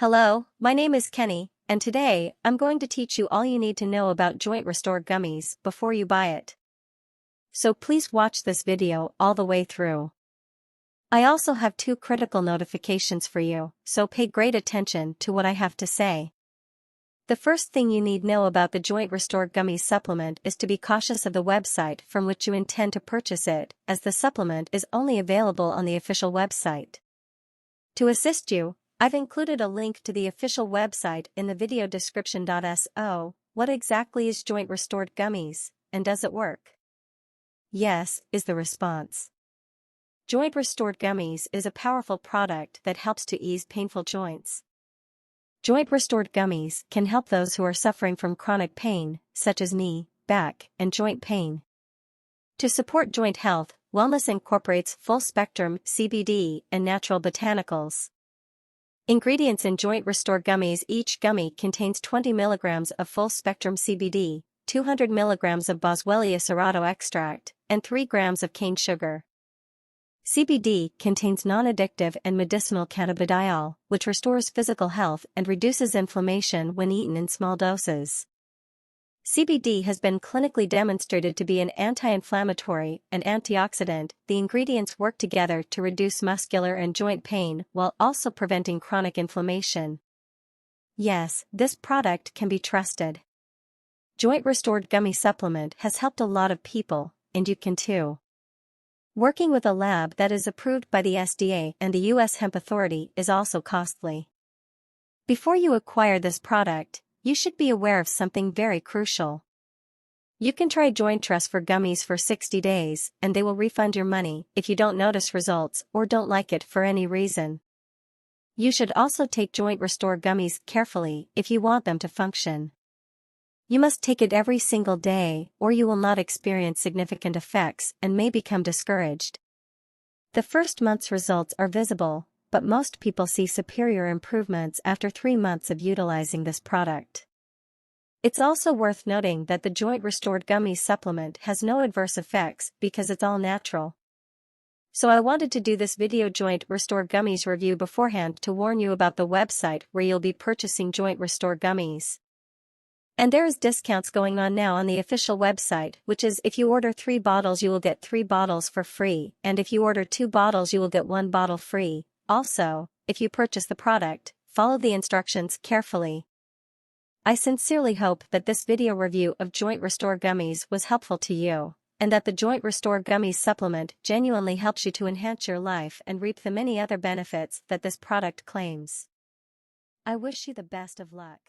Hello, my name is Kenny, and today I'm going to teach you all you need to know about Jointrestore Gummies before you buy it. So please watch this video all the way through. I also have two critical notifications for you, so pay great attention to what I have to say. The first thing you need to know about the Jointrestore Gummies supplement is to be cautious of the website from which you intend to purchase it, as the supplement is only available on the official website. To assist you, I've included a link to the official website in the video description. So, what exactly is Jointrestore Gummies, and does it work? Yes, is the response. Jointrestore Gummies is a powerful product that helps to ease painful joints. Jointrestore Gummies can help those who are suffering from chronic pain, such as knee, back, and joint pain. To support joint health, wellness incorporates full-spectrum CBD and natural botanicals. Ingredients in Jointrestore Gummies: each gummy contains 20 milligrams of full-spectrum CBD, 200 milligrams of Boswellia serrato extract, and 3 grams of cane sugar. CBD contains non-addictive and medicinal cannabidiol, which restores physical health and reduces inflammation when eaten in small doses. CBD has been clinically demonstrated to be an anti-inflammatory and antioxidant. The ingredients work together to reduce muscular and joint pain while also preventing chronic inflammation. Yes, this product can be trusted. Jointrestore Gummy Supplement has helped a lot of people, and you can too. Working with a lab that is approved by the FDA and the U.S. Hemp Authority is also costly. Before you acquire this product, you should be aware of something very crucial. You can try Jointrestore Gummies for 60 days, and they will refund your money if you don't notice results or don't like it for any reason. You should also take Jointrestore Gummies carefully if you want them to function. You must take it every single day, or you will not experience significant effects and may become discouraged. The first month's results are visible, but most people see superior improvements after 3 months of utilizing this product. It's also worth noting that the Jointrestore Gummies supplement has no adverse effects because it's all natural. So I wanted to do this video Jointrestore Gummies review beforehand to warn you about the website where you'll be purchasing Jointrestore Gummies. And there is discounts going on now on the official website, which is if you order 3 bottles you will get 3 bottles for free, and if you order 2 bottles you will get 1 bottle free. Also, if you purchase the product, follow the instructions carefully. I sincerely hope that this video review of Jointrestore Gummies was helpful to you, and that the Jointrestore Gummies supplement genuinely helps you to enhance your life and reap the many other benefits that this product claims. I wish you the best of luck.